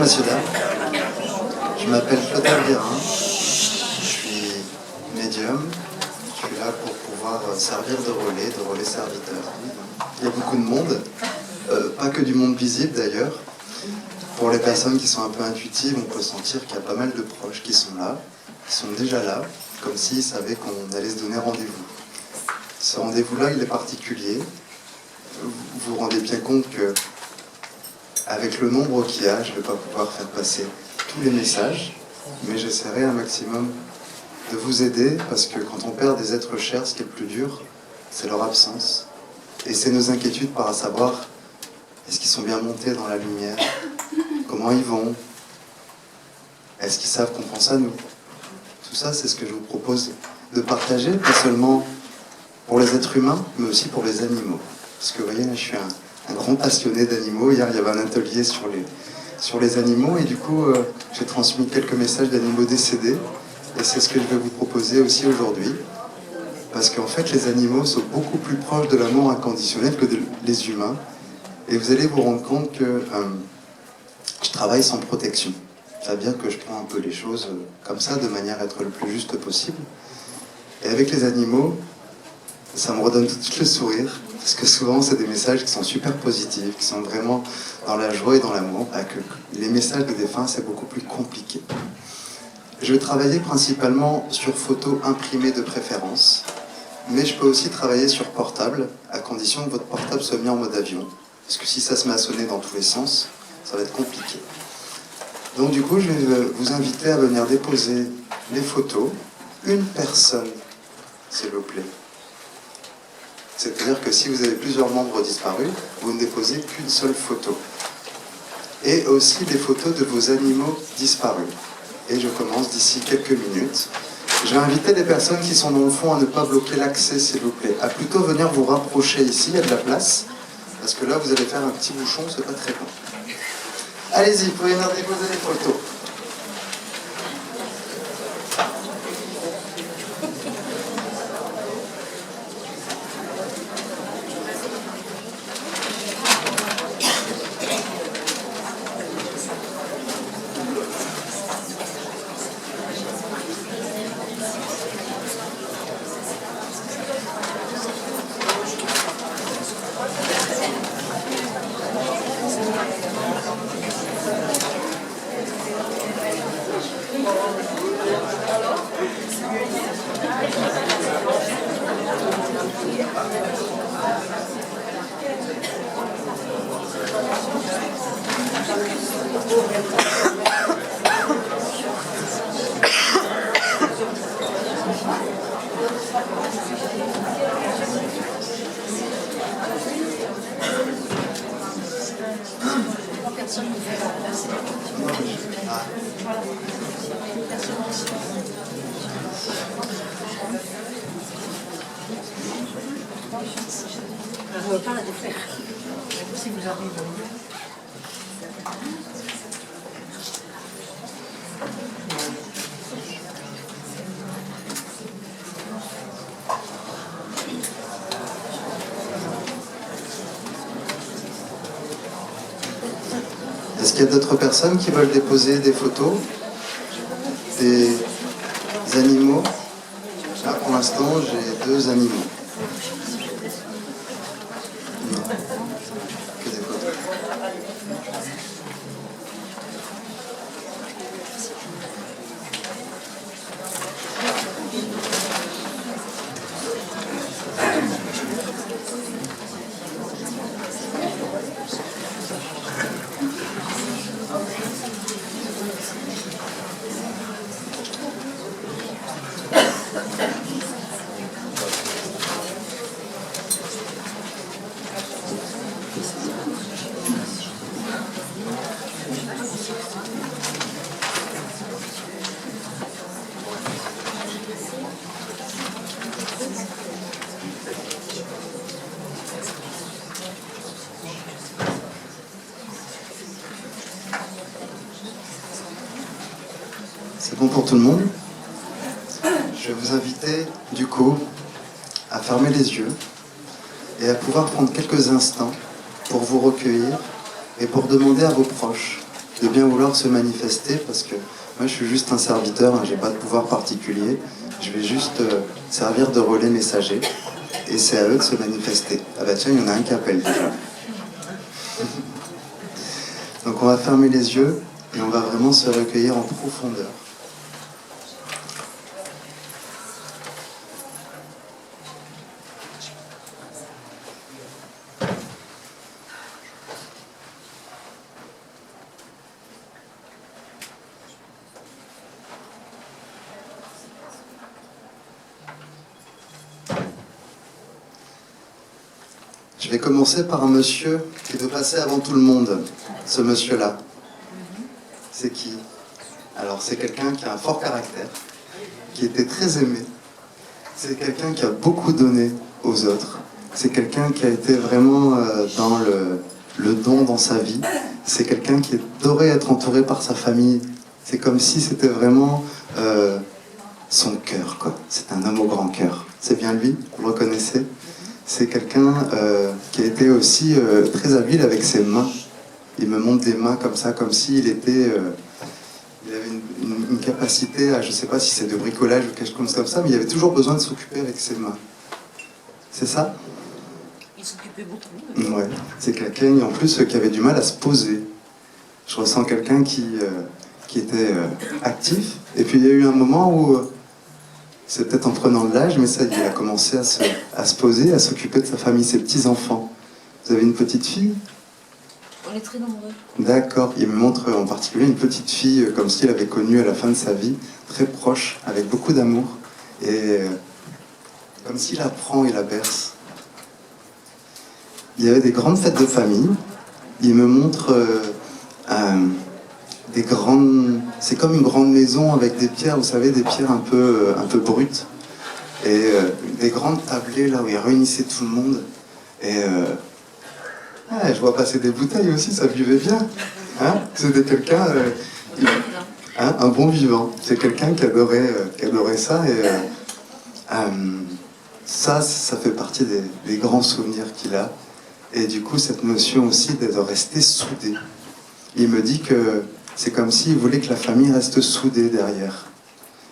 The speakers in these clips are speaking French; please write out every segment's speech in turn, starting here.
messieurs, dames. Je m'appelle Clotaire Guérin. Je suis médium. Je suis là pour pouvoir servir de relais serviteur. Il y a beaucoup de monde, pas que du monde visible d'ailleurs. Pour les personnes qui sont un peu intuitives, on peut sentir qu'il y a pas mal de proches qui sont là, qui sont déjà là, comme s'ils savaient qu'on allait se donner rendez-vous. Ce rendez-vous-là, il est particulier. Vous vous rendez bien compte que, avec le nombre qu'il y a, je ne vais pas pouvoir faire passer tous les messages, mais j'essaierai un maximum de vous aider, parce que quand on perd des êtres chers, ce qui est le plus dur, c'est leur absence. Et c'est nos inquiétudes par à savoir, est-ce qu'ils sont bien montés dans la lumière? Comment ils vont? Est-ce qu'ils savent qu'on pense à nous? Tout ça, c'est ce que je vous propose de partager, pas seulement pour les êtres humains, mais aussi pour les animaux. Parce que vous voyez, là, je suis un grand passionné d'animaux. Hier, il y avait un atelier sur les animaux, et du coup, j'ai transmis quelques messages d'animaux décédés, et c'est ce que je vais vous proposer aussi aujourd'hui. Parce qu'en fait, les animaux sont beaucoup plus proches de l'amour inconditionnel que les humains, et vous allez vous rendre compte que je travaille sans protection. Ça veut dire que je prends un peu les choses comme ça, de manière à être le plus juste possible. Et avec les animaux, ça me redonne tout de suite le sourire, parce que souvent c'est des messages qui sont super positifs, qui sont vraiment dans la joie et dans l'amour, que les messages de défunts c'est beaucoup plus compliqué. Je vais travailler principalement sur photos imprimées de préférence, mais je peux aussi travailler sur portable, à condition que votre portable soit mis en mode avion, parce que si ça se met à sonner dans tous les sens, ça va être compliqué. Donc du coup, je vais vous inviter à venir déposer les photos, une personne, s'il vous plaît. C'est-à-dire que si vous avez plusieurs membres disparus, vous ne déposez qu'une seule photo. Et aussi les photos de vos animaux disparus. Et je commence d'ici quelques minutes. Je vais inviter les personnes qui sont dans le fond à ne pas bloquer l'accès, s'il vous plaît. À plutôt venir vous rapprocher ici, il y a de la place. Parce que là, vous allez faire un petit bouchon, c'est pas très bon. Allez-y, vous pouvez venir déposer les photos. Je ne veux pas la défaire. Si vous arrivez. Est-ce qu'il y a d'autres personnes qui veulent déposer des photos des animaux? Là, pour l'instant, j'ai 2 animaux. Non, que des photos. C'est bon pour tout le monde? Je vais vous inviter, du coup, à fermer les yeux et à pouvoir prendre quelques instants pour vous recueillir et pour demander à vos proches de bien vouloir se manifester, parce que moi je suis juste un serviteur, hein, j'ai pas de pouvoir particulier, je vais juste servir de relais messager, et c'est à eux de se manifester. Ah bah tiens, il y en a un qui appelle déjà. Donc on va fermer les yeux, et on va vraiment se recueillir en profondeur. Je vais commencer par un monsieur qui veut passer avant tout le monde. Ce monsieur-là, c'est qui? Alors c'est quelqu'un qui a un fort caractère, qui était très aimé. C'est quelqu'un qui a beaucoup donné aux autres. C'est quelqu'un qui a été vraiment dans le don dans sa vie. C'est quelqu'un qui adorait être entouré par sa famille. C'est comme si c'était vraiment son cœur, quoi. C'est un homme au grand cœur. C'est bien lui, vous le reconnaissez? C'est quelqu'un qui a été aussi très habile avec ses mains. Il me montre des mains comme ça, comme s'il était... il avait une capacité à, je ne sais pas si c'est de bricolage ou quelque chose comme ça, mais il avait toujours besoin de s'occuper avec ses mains. C'est ça? Il s'occupait beaucoup. Ouais. C'est quelqu'un, en plus, qui avait du mal à se poser. Je ressens quelqu'un qui était actif. Et puis il y a eu un moment où... c'est peut-être en prenant de l'âge, mais ça, il a commencé à se poser, à s'occuper de sa famille, ses petits-enfants. Vous avez une petite fille? On est très nombreux. D'accord. Il me montre en particulier une petite fille, comme s'il avait connu à la fin de sa vie, très proche, avec beaucoup d'amour. Et comme s'il la prend et la berce. Il y avait des grandes fêtes de famille. Il me montre... des grandes... C'est comme une grande maison avec des pierres, vous savez, des pierres un peu brutes. Et des grandes tablées là où il réunissait tout le monde. Et je vois passer des bouteilles aussi, ça buvait bien. Hein? C'était quelqu'un... un bon vivant. C'est quelqu'un qui adorait ça. Et ça fait partie des grands souvenirs qu'il a. Et du coup, cette notion aussi de rester soudé. Il me dit que c'est comme s'il voulait que la famille reste soudée derrière.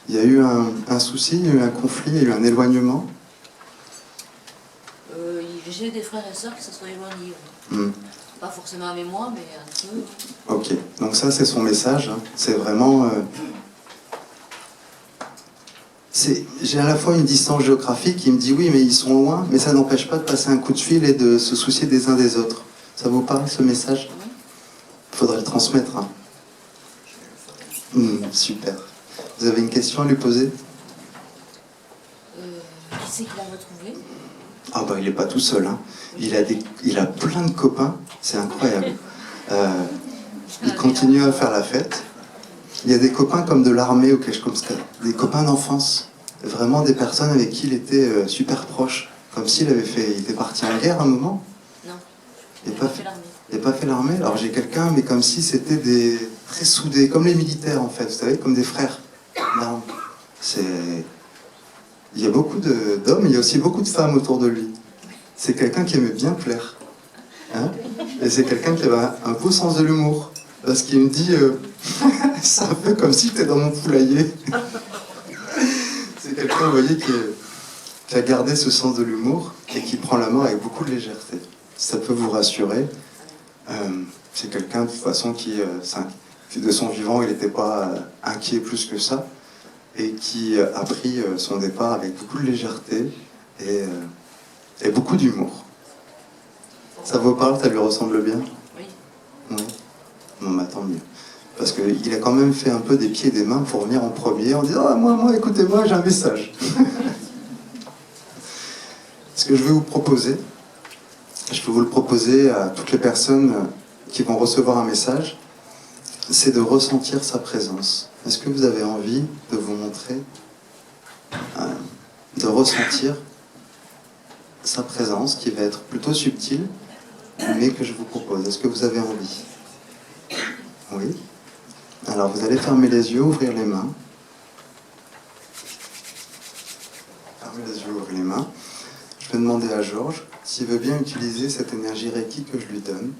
Il y a eu un souci, il y a eu un conflit, il y a eu un éloignement. J'ai des frères et sœurs qui se sont éloignés. Pas forcément avec moi, mais un peu. Ok, donc ça c'est son message. Hein. C'est vraiment... j'ai à la fois une distance géographique qui me dit oui, mais ils sont loin, mais ça n'empêche pas de passer un coup de fil et de se soucier des uns des autres. Ça vous parle ce message? Il faudrait le transmettre. Hein. Super. Vous avez une question à lui poser? Qui c'est qui l'a retrouvé? Ah bah il n'est pas tout seul. Hein. Il a plein de copains, c'est incroyable. Il continue à faire la fête. Il y a des copains comme de l'armée ou quelque chose comme ça. Des copains d'enfance. Vraiment des personnes avec qui il était super proche. Comme s'il était parti en guerre à un moment. Non. Il n'a pas fait l'armée. Alors j'ai quelqu'un, mais comme si c'était très soudés, comme les militaires en fait, vous savez, comme des frères. Non. Il y a beaucoup d'hommes, il y a aussi beaucoup de femmes autour de lui. C'est quelqu'un qui aimait bien plaire. Hein? Et c'est quelqu'un qui avait un beau sens de l'humour. Parce qu'il me dit, c'est un peu comme si tu étais dans mon poulailler. C'est quelqu'un, vous voyez, qui a gardé ce sens de l'humour et qui prend la mort avec beaucoup de légèreté. Ça peut vous rassurer. C'est quelqu'un, de toute façon, qui, de son vivant, il n'était pas inquiet plus que ça. Et qui a pris son départ avec beaucoup de légèreté et beaucoup d'humour. Ça vous parle? Ça lui ressemble bien? Oui. Oui. Non, mais tant mieux. Parce qu'il a quand même fait un peu des pieds et des mains pour venir en premier en disant « Ah, moi, écoutez-moi, j'ai un message. » Ce que je vais vous proposer, je peux vous le proposer à toutes les personnes qui vont recevoir un message, c'est de ressentir sa présence. Est-ce que vous avez envie de vous montrer, de ressentir sa présence, qui va être plutôt subtile, mais que je vous propose? Est-ce que vous avez envie? Oui? Alors vous allez fermer les yeux, ouvrir les mains. Fermer les yeux, ouvrir les mains. Je vais demander à Georges s'il veut bien utiliser cette énergie Reiki que je lui donne.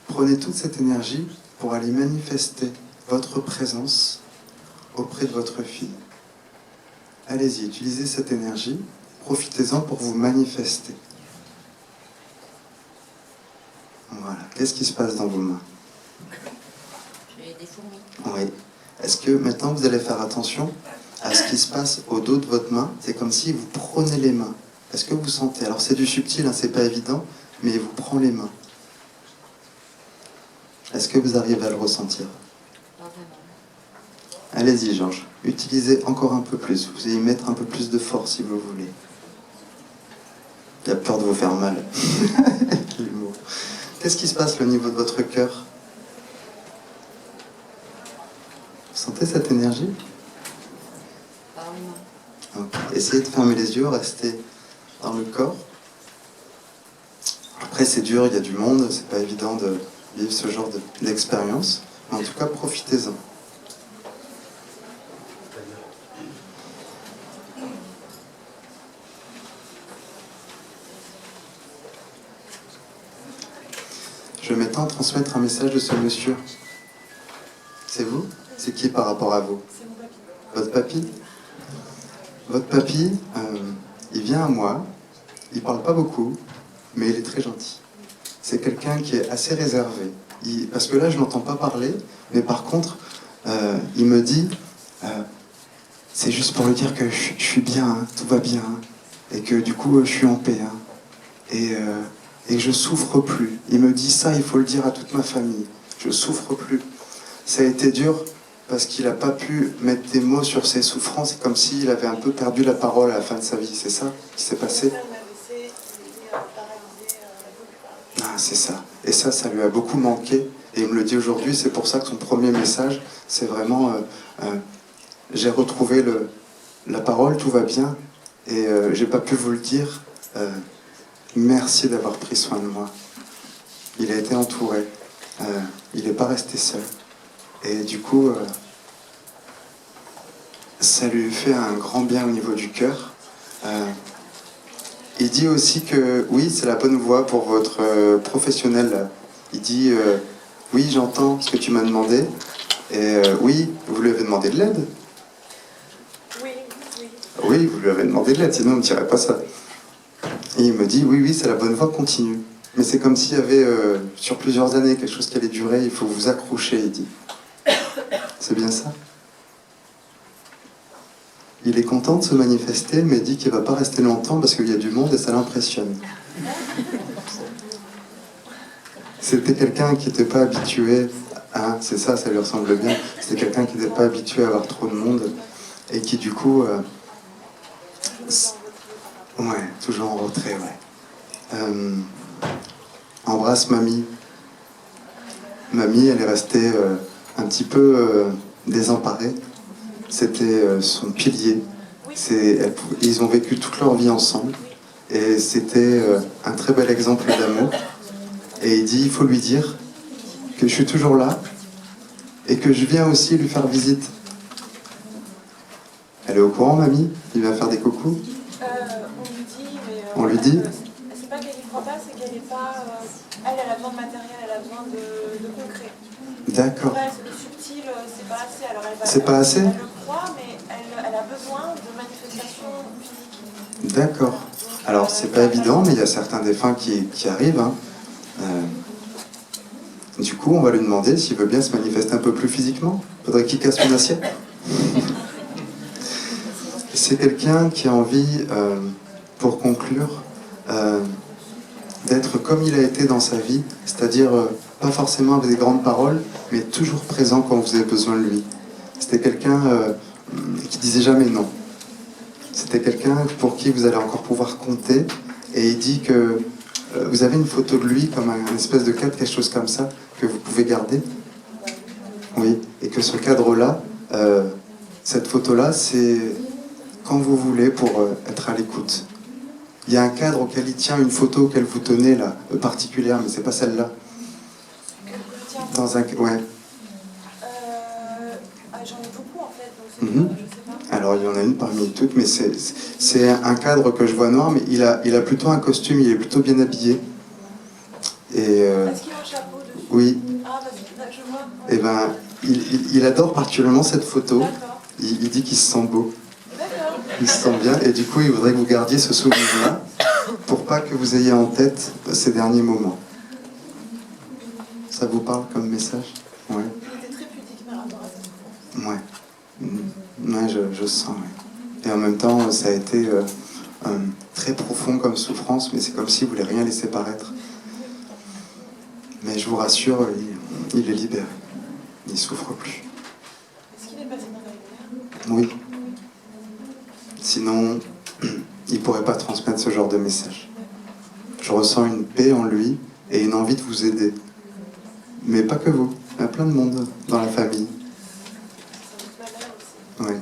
Prenez toute cette énergie pour aller manifester votre présence auprès de votre fille. Allez-y, utilisez cette énergie, profitez-en pour vous manifester. Voilà, qu'est-ce qui se passe dans vos mains? J'ai des fourmis. Oui. Est-ce que maintenant vous allez faire attention à ce qui se passe au dos de votre main? C'est comme si vous prenez les mains. Est-ce que vous sentez? Alors c'est du subtil, hein, c'est pas évident, mais il vous prend les mains. Est-ce que vous arrivez à le ressentir? Pas vraiment. Allez-y Georges, utilisez encore un peu plus. Vous allez y mettre un peu plus de force si vous voulez. Il a peur de vous faire mal. L'humour. Qu'est-ce qui se passe au niveau de votre cœur? Vous sentez cette énergie? Par les mains. Ok. Essayez de fermer les yeux, restez dans le corps. Après c'est dur, il y a du monde, c'est pas évident de vivre ce genre d'expérience. Mais en tout cas, profitez-en. Je m'étends à transmettre un message de ce monsieur. C'est vous? C'est qui par rapport à vous? C'est mon papy. Votre papy? Votre papy, il vient à moi, il parle pas beaucoup, mais il est très gentil. C'est quelqu'un qui est assez réservé. Parce que là, je n'entends pas parler, mais par contre, il me dit, c'est juste pour lui dire que je suis bien, hein, tout va bien, hein, et que du coup, je suis en paix, hein, et que je souffre plus. Il me dit ça, il faut le dire à toute ma famille. Je souffre plus. Ça a été dur parce qu'il n'a pas pu mettre des mots sur ses souffrances. C'est comme s'il avait un peu perdu la parole à la fin de sa vie. C'est ça qui s'est passé? Ah, c'est ça. Et ça lui a beaucoup manqué. Et il me le dit aujourd'hui. C'est pour ça que son premier message, c'est vraiment j'ai retrouvé la parole, tout va bien. Et j'ai pas pu vous le dire. Merci d'avoir pris soin de moi. Il a été entouré. Il n'est pas resté seul. Et du coup, ça lui fait un grand bien au niveau du cœur. Il dit aussi que oui, c'est la bonne voie pour votre professionnel. Là. Il dit oui, j'entends ce que tu m'as demandé. Et oui, vous lui avez demandé de l'aide. Oui. Oui, vous lui avez demandé de l'aide, sinon on ne dirait pas ça. Et il me dit oui, c'est la bonne voie, continue. Mais c'est comme s'il y avait sur plusieurs années quelque chose qui allait durer, il faut vous accrocher, il dit. C'est bien ça? Il est content de se manifester, mais dit qu'il ne va pas rester longtemps parce qu'il y a du monde et ça l'impressionne. C'était quelqu'un qui n'était pas habitué, hein, c'est ça, ça lui ressemble bien. C'était quelqu'un qui n'était pas habitué à avoir trop de monde et qui du coup... ouais, toujours en retrait, ouais. Embrasse mamie. Mamie, elle est restée un petit peu désemparée. C'était son pilier. Ils ont vécu toute leur vie ensemble. Et c'était un très bel exemple d'amour. Et il dit, il faut lui dire que je suis toujours là et que je viens aussi lui faire visite. Elle est au courant, mamie? Il va faire des coucous? On lui dit, mais... On lui dit? C'est pas qu'elle y croit pas, c'est qu'elle n'est pas... elle a besoin de matériel, elle a besoin de concret. D'accord. Ouais, le subtil, c'est pas assez. Alors c'est pas assez? Elle le croit, mais elle a besoin de manifestations physiques. D'accord. Alors, c'est pas évident, mais il y a certains défunts qui arrivent. Hein. Du coup, on va lui demander s'il veut bien se manifester un peu plus physiquement. Faudrait qu'il casse une assiette. C'est quelqu'un qui a envie, pour conclure, d'être comme il a été dans sa vie, c'est-à-dire pas forcément avec des grandes paroles, mais toujours présent quand vous avez besoin de lui. C'était quelqu'un qui disait jamais non. C'était quelqu'un pour qui vous allez encore pouvoir compter, et il dit que vous avez une photo de lui comme un espèce de cadre, quelque chose comme ça, que vous pouvez garder. Oui, et que ce cadre-là, cette photo-là, c'est quand vous voulez pour être à l'écoute. Il y a un cadre auquel il tient une photo qu'elle vous tenez là, particulière, mais c'est pas celle-là. Dans un... Ouais. J'en ai beaucoup en fait, donc je sais pas. Alors il y en a une parmi toutes, mais c'est un cadre que je vois noir, mais il a plutôt un costume, il est plutôt bien habillé. Et Est-ce qu'il a un chapeau dessus? oui. Ah Ah, vas-y, je vois. Eh ben, il adore particulièrement cette photo. D'accord. Il dit qu'il se sent beau. D'accord. Il se sent bien et du coup il voudrait que vous gardiez ce souvenir-là pour pas que vous ayez en tête ces derniers moments. Ça vous parle comme message? Ouais. Il était très pudique par rapport à ça. Ouais. Ouais, je sens. Ouais. Et en même temps, ça a été très profond comme souffrance, mais c'est comme s'il voulait rien laisser paraître. Mais je vous rassure, il est libéré. Il souffre plus. Est-ce qu'il est passé dans la lumière? Oui. Sinon, il pourrait pas transmettre ce genre de message. Je ressens une paix en lui et une envie de vous aider. Mais pas que vous. Il y a plein de monde dans la famille. Ça me valait aussi. Oui.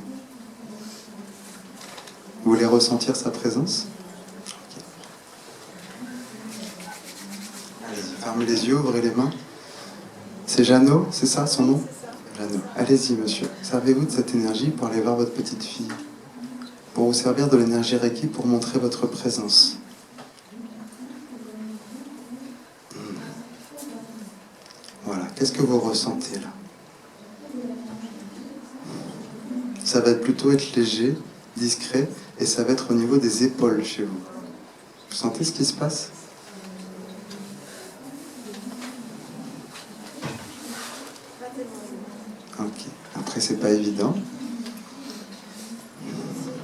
Vous voulez ressentir sa présence? Allez-y, fermez les yeux, ouvrez les mains. C'est Jeannot, c'est ça son nom? C'est ça. Jeannot. Allez-y, monsieur. Servez-vous de cette énergie pour aller voir votre petite fille. Pour vous servir de l'énergie Reiki pour montrer votre présence. Voilà. Qu'est-ce que vous ressentez là? Ça va plutôt être léger, discret, et ça va être au niveau des épaules chez vous. Vous sentez ce qui se passe? Pas tellement. Ok. Après, c'est pas évident.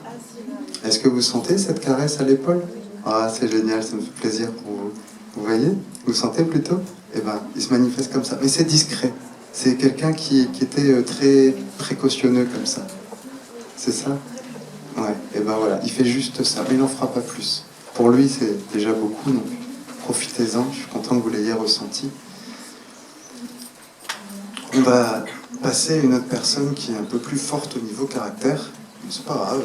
Ah, si, là. Est-ce que vous sentez cette caresse à l'épaule? Ah, c'est génial, ça me fait plaisir pour vous. Vous voyez? Vous sentez plutôt? Eh ben, il se manifeste comme ça. Mais c'est discret. C'est quelqu'un qui était très précautionneux comme ça. C'est ça? Ouais. Et ben voilà, il fait juste ça. Mais il n'en fera pas plus. Pour lui, c'est déjà beaucoup, donc profitez-en. Je suis content que vous l'ayez ressenti. On va passer à une autre personne qui est un peu plus forte au niveau caractère. C'est pas grave.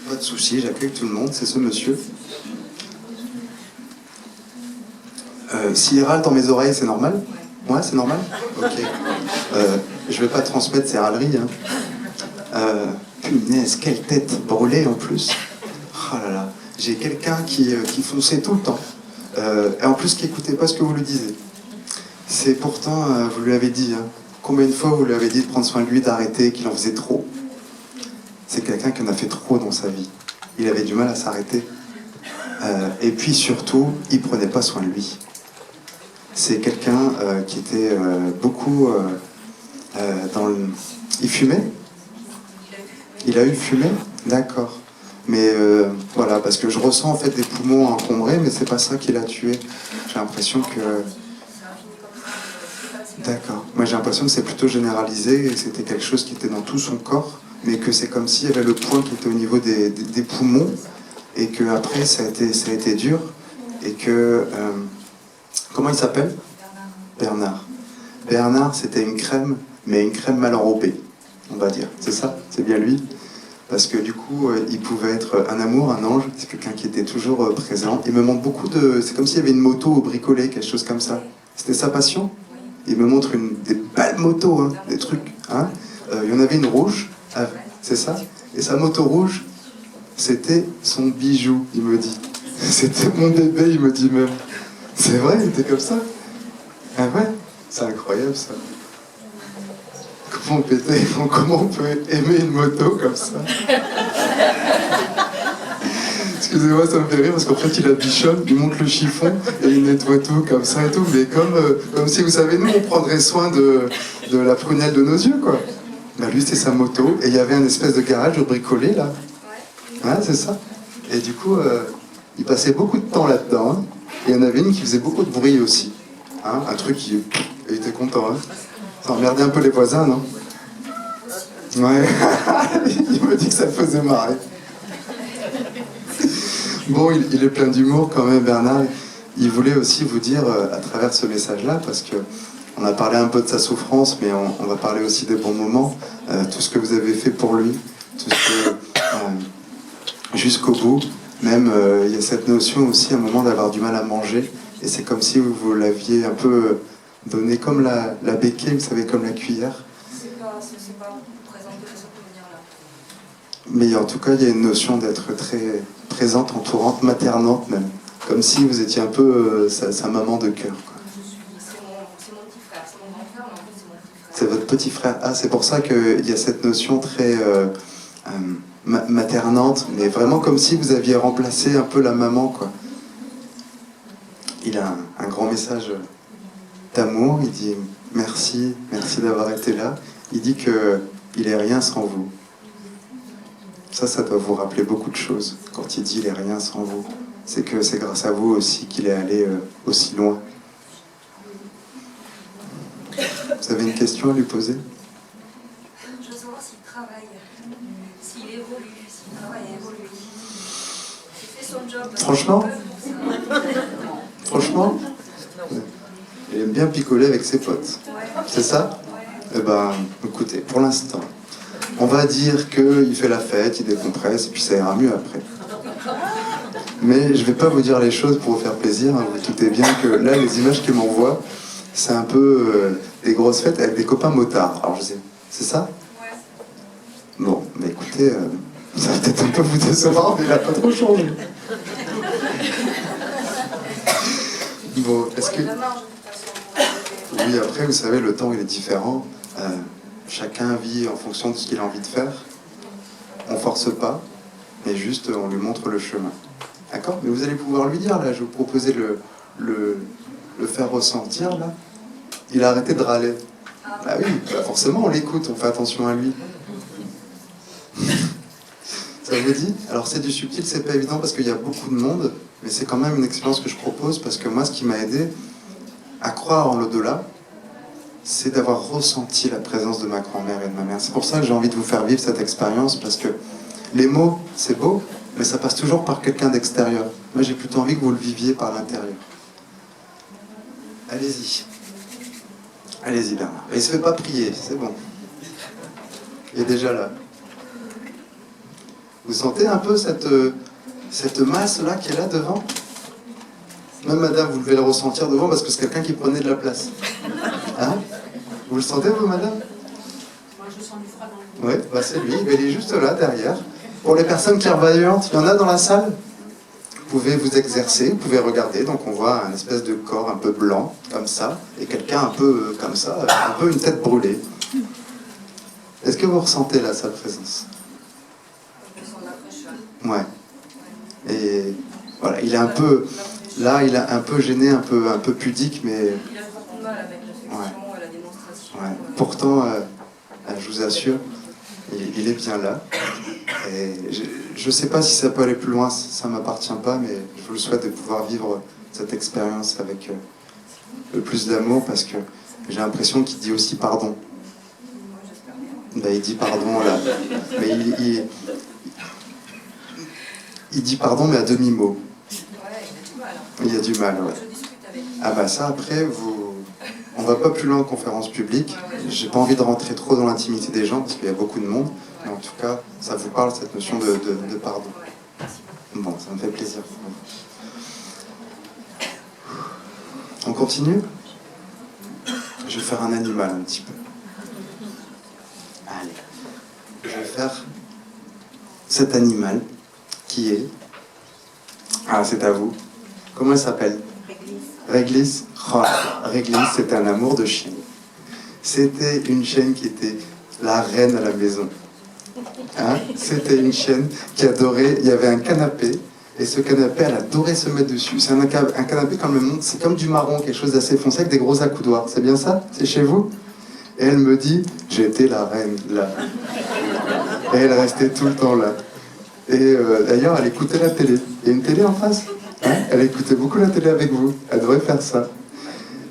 Pas de souci, j'accueille tout le monde, c'est ce monsieur. S'il râle dans mes oreilles, c'est normal? Ouais, c'est normal? Ok. Je vais pas transmettre ses râleries. Hein. Punaise, quelle tête brûlée en plus. Oh là là. J'ai quelqu'un qui fonçait tout le temps. Et en plus qui écoutait pas ce que vous lui disiez. C'est pourtant, vous lui avez dit, hein, combien de fois vous lui avez dit de prendre soin de lui, d'arrêter, qu'il en faisait trop? C'est quelqu'un qui en a fait trop dans sa vie. Il avait du mal à s'arrêter. Et puis surtout, il prenait pas soin de lui. C'est quelqu'un qui était beaucoup dans le... Il fumait? Il a eu fumé? D'accord. Mais voilà, parce que je ressens en fait des poumons encombrés, mais c'est pas ça qui l'a tué. J'ai l'impression que... D'accord. Moi j'ai l'impression que c'est plutôt généralisé, et que c'était quelque chose qui était dans tout son corps, mais que c'est comme s'il y avait le point qui était au niveau des poumons, et que après ça a été dur, et que... comment il s'appelle? Bernard. Bernard, c'était une crème, mais une crème mal enrobée, on va dire. C'est ça? C'est bien lui? Parce que du coup, il pouvait être un amour, un ange, c'est quelqu'un qui était toujours présent. Il me montre beaucoup de... C'est comme s'il y avait une moto au bricolé, quelque chose comme ça. C'était sa passion? Il me montre des belles motos, hein, des trucs. Hein. Il y en avait une rouge, c'est ça? Et sa moto rouge, c'était son bijou, il me dit. C'était mon bébé, il me dit même. C'est vrai, il était comme ça? Ah ouais? C'est incroyable ça. Comment on peut aimer une moto comme ça? Excusez-moi, ça me fait rire parce qu'en fait il la bichonne, il monte le chiffon et il nettoie tout comme ça et tout, mais comme si vous savez, nous on prendrait soin de la prunelle de nos yeux quoi. Bah lui c'est sa moto et il y avait un espèce de garage bricolé là. Ouais, c'est ça. Et du coup, il passait beaucoup de temps là-dedans. Hein. Et il y en avait une qui faisait beaucoup de bruit aussi. Hein, un truc qui... Il était content. Hein. Ça emmerdait un peu les voisins, non? Ouais. Il me dit que ça le faisait marrer. Bon, il est plein d'humour quand même, Bernard. Il voulait aussi vous dire, à travers ce message-là, parce que on a parlé un peu de sa souffrance, mais on va parler aussi des bons moments, tout ce que vous avez fait pour lui, tout ce que... jusqu'au bout. Même, il y a cette notion aussi, à un moment, d'avoir du mal à manger. Et c'est comme si vous l'aviez un peu donné comme la béquille, vous savez, comme la cuillère. C'est pas présenté de cette manière-là. Mais en tout cas, il y a une notion d'être très présente, entourante, maternante même. Comme si vous étiez un peu sa maman de cœur. C'est mon petit frère, c'est petit frère. Ah, c'est pour ça qu'il y a cette notion très maternante, mais vraiment comme si vous aviez remplacé un peu la maman, quoi. Il a un grand message d'amour, il dit merci, merci d'avoir été là. Il dit qu'il est rien sans vous. Ça doit vous rappeler beaucoup de choses. Quand il dit il est rien sans vous, c'est que c'est grâce à vous aussi qu'il est allé aussi loin. Vous avez une question à lui poser? Je veux savoir s'il travaille, s'il évolue, s'il travaille à évoluer. Il fait son job. Franchement? Franchement? Il aime bien picoler avec ses potes. C'est ça? Eh ben, écoutez, pour l'instant, on va dire qu'il fait la fête, il décompresse, et puis ça ira mieux après. Mais je vais pas vous dire les choses pour vous faire plaisir, hein. Vous doutez bien que là, les images qu'il m'envoie, c'est un peu des grosses fêtes avec des copains motards. Alors je sais, c'est ça? Ouais. Bon, mais écoutez, ça va peut-être un peu vous décevoir, mais il a pas trop changé. Bon, est-ce que... La marge, de toute façon. Oui, après, vous savez, le temps, il est différent. Chacun vit en fonction de ce qu'il a envie de faire. On force pas, mais juste, on lui montre le chemin. D'accord? Mais vous allez pouvoir lui dire, là, je vais vous proposer de le faire ressentir, là. Il a arrêté de râler. Ah oui, bah forcément, on l'écoute, on fait attention à lui. Ça vous dit? Alors, c'est du subtil, c'est pas évident, parce qu'il y a beaucoup de monde, mais c'est quand même une expérience que je propose, parce que moi, ce qui m'a aidé à croire en l'au-delà, c'est d'avoir ressenti la présence de ma grand-mère et de ma mère. C'est pour ça que j'ai envie de vous faire vivre cette expérience, parce que les mots, c'est beau, mais ça passe toujours par quelqu'un d'extérieur. Moi, j'ai plutôt envie que vous le viviez par l'intérieur. Allez-y. Allez-y, Bernard. Et il ne se fait pas prier, c'est bon. Il est déjà là. Vous sentez un peu cette masse-là qui est là devant? Même madame, vous devez le ressentir devant parce que c'est quelqu'un qui prenait de la place. Hein? Vous le sentez, vous, madame? Moi, je sens du froid dans le Oui, bah c'est lui. Il est juste là, derrière. Pour les personnes clairvoyantes, il y en a dans la salle? Vous pouvez vous exercer, vous pouvez regarder. Donc on voit un espèce de corps un peu blanc, comme ça, et quelqu'un un peu comme ça, un peu une tête brûlée. Est-ce que vous ressentez là sa présence? Je sens la fraîcheur. Ouais. Et voilà, il est un peu... Là, il est un peu gêné, un peu pudique, mais... Il a beaucoup de mal avec l'affection et la démonstration. Ouais. Pourtant, je vous assure, il est bien là. Et je ne sais pas si ça peut aller plus loin, ça ne m'appartient pas, mais je vous le souhaite de pouvoir vivre cette expérience avec le plus d'amour, parce que j'ai l'impression qu'il dit aussi pardon. Ben, il dit pardon là. Mais il dit pardon, mais à demi-mot. Il y a du mal, ouais. Je discute avec lui. Ah bah ça, après, on va pas plus loin en conférence publique. J'ai pas envie de rentrer trop dans l'intimité des gens, parce qu'il y a beaucoup de monde. Mais en tout cas, ça vous parle, cette notion de pardon. Bon, ça me fait plaisir. On continue? Je vais faire un animal un petit peu. Allez. Je vais faire cet animal qui est... Ah, c'est à vous. Comment elle s'appelle? Réglisse. Oh, Réglisse, c'était un amour de chienne. C'était une chienne qui était la reine à la maison. Hein? C'était une chienne qui adorait... Il y avait un canapé, et ce canapé, elle adorait se mettre dessus. C'est un canapé comme le monde, c'est comme du marron, quelque chose d'assez foncé avec des gros accoudoirs. C'est bien ça? C'est chez vous? Et elle me dit, j'étais la reine, là. Et elle restait tout le temps là. Et d'ailleurs, elle écoutait la télé. Il y a une télé en face? Hein? Elle écoutait beaucoup la télé avec vous. Elle devrait faire ça.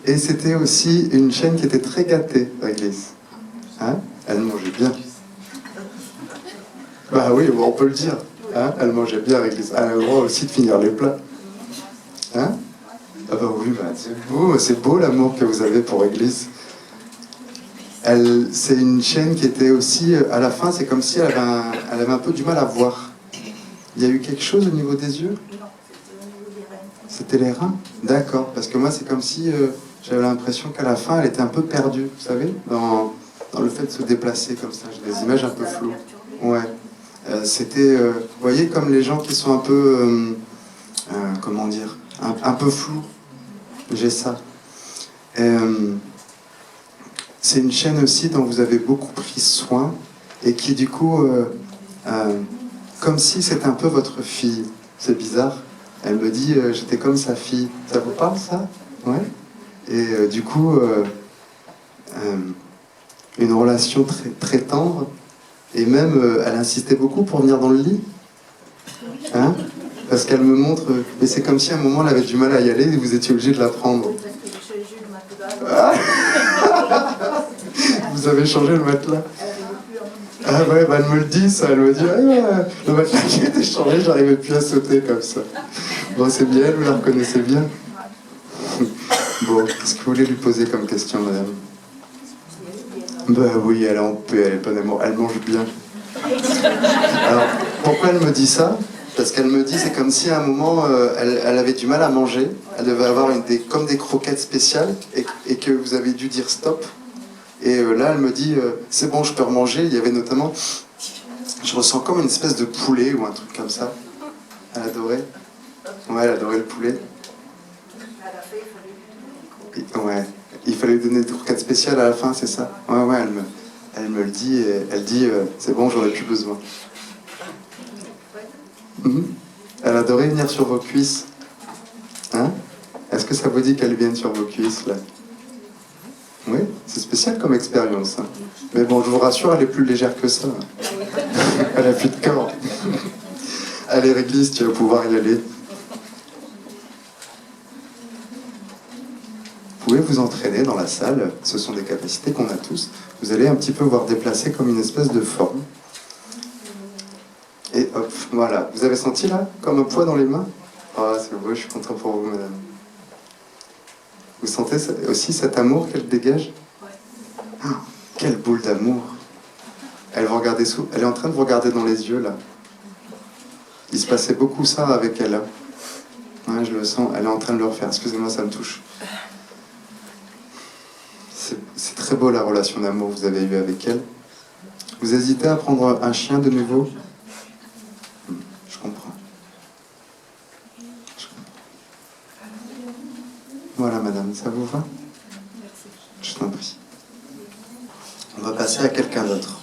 Et c'était aussi une chaîne qui était très gâtée, Réglisse. Hein? Elle mangeait bien. Bah oui, bon, on peut le dire. Hein? Elle mangeait bien, Réglisse. Elle a le droit aussi de finir les plats. Hein? Ah bah oui, bah, c'est beau l'amour que vous avez pour Réglisse. C'est une chaîne qui était aussi, à la fin, c'est comme si elle avait un peu du mal à voir. Il y a eu quelque chose au niveau des yeux? Non, c'était au niveau des reins. C'était les reins? D'accord, parce que moi c'est comme si j'avais l'impression qu'à la fin elle était un peu perdue, vous savez, dans le fait de se déplacer comme ça. J'ai des images un peu floues. Ouais. C'était, vous voyez, comme les gens qui sont un peu, comment dire, un peu flous. J'ai ça. c'est une chaîne aussi dont vous avez beaucoup pris soin et qui du coup, comme si c'était un peu votre fille. C'est bizarre. Elle me dit, j'étais comme sa fille. Ça vous parle ça? Ouais. Et du coup, une relation très, très tendre. Et même, elle insistait beaucoup pour venir dans le lit. Hein? Parce qu'elle me montre, mais c'est comme si à un moment elle avait du mal à y aller et vous étiez obligé de la prendre. Ah, vous avez changé le matelas? Ah ouais, bah elle me le dit ça, elle me dit ah, ouais, le matelas qui a été changé, j'arrivais plus à sauter comme ça. Bon, c'est bien, vous la reconnaissez bien. Bon, qu'est-ce que vous voulez lui poser comme question, madame? Bah oui, elle est en paix, elle est pas d'amour, elle mange bien. Alors, pourquoi elle me dit ça? Parce qu'elle me dit, c'est comme si à un moment, elle avait du mal à manger, elle devait avoir comme des croquettes spéciales, et que vous avez dû dire stop. Et là, elle me dit, c'est bon, je peux remanger. Il y avait notamment, je ressens comme une espèce de poulet ou un truc comme ça. Elle adorait. Ouais, elle adorait le poulet. Ouais, il fallait lui donner des croquettes spéciales à la fin, c'est ça? Ouais, ouais, elle me le dit, et elle dit, c'est bon, j'en ai plus besoin. Elle adorait venir sur vos cuisses. Hein? Est-ce que ça vous dit qu'elle vienne sur vos cuisses, là? Oui, c'est spécial comme expérience. Hein. Mais bon, je vous rassure, elle est plus légère que ça. Elle a plus de corps. Allez, Réglisse, tu vas pouvoir y aller. Vous pouvez vous entraîner dans la salle. Ce sont des capacités qu'on a tous. Vous allez un petit peu voir déplacer comme une espèce de forme. Et hop, voilà. Vous avez senti là, comme un poids dans les mains? Ah, c'est beau, je suis content pour vous, madame. Vous sentez aussi cet amour qu'elle dégage? Oh, quelle boule d'amour! Elle est en train de vous regarder dans les yeux, là. Il se passait beaucoup ça avec elle. Hein. Ouais, je le sens, elle est en train de le refaire. Excusez-moi, ça me touche. C'est très beau la relation d'amour que vous avez eue avec elle. Vous hésitez à prendre un chien de nouveau? Je comprends. Voilà, madame, ça vous va? Je t'en prie. On va passer à quelqu'un d'autre.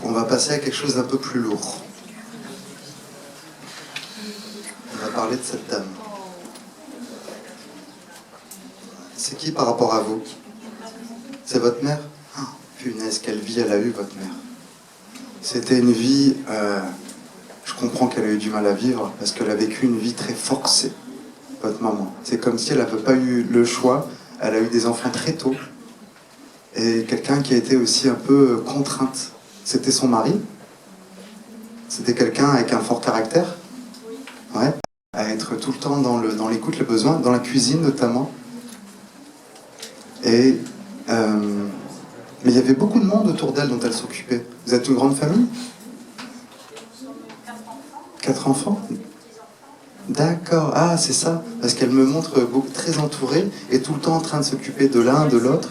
On va passer à quelque chose d'un peu plus lourd. On va parler de cette dame. C'est qui par rapport à vous? C'est votre mère? Oh, punaise, quelle vie elle a eue, votre mère. C'était une vie... je comprends qu'elle a eu du mal à vivre, parce qu'elle a vécu une vie très forcée, votre maman. C'est comme si elle n'avait pas eu le choix. Elle a eu des enfants très tôt. Et quelqu'un qui a été aussi un peu contrainte. C'était son mari? C'était quelqu'un avec un fort caractère? Ouais. À être tout le temps dans l'écoute, le besoin, dans la cuisine notamment. Et... mais il y avait beaucoup de monde autour d'elle dont elle s'occupait. Vous êtes une grande famille? 4 enfants? D'accord, ah c'est ça, parce qu'elle me montre très entourée et tout le temps en train de s'occuper de l'un, de l'autre.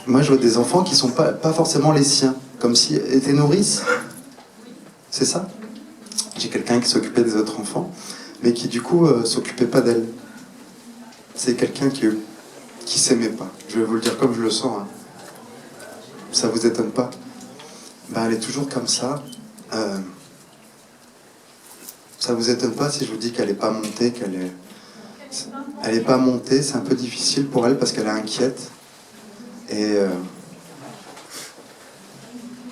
Moi je vois des enfants qui sont pas forcément les siens, comme si elles étaient nourrices. C'est ça? J'ai quelqu'un qui s'occupait des autres enfants, mais qui du coup s'occupait pas d'elle. C'est quelqu'un qui s'aimait pas. Je vais vous le dire comme je le sens. Hein. Ça vous étonne pas? Ben, elle est toujours comme ça. Ça vous étonne pas si je vous dis qu'elle n'est pas montée, Elle n'est pas montée, c'est un peu difficile pour elle parce qu'elle est inquiète. Et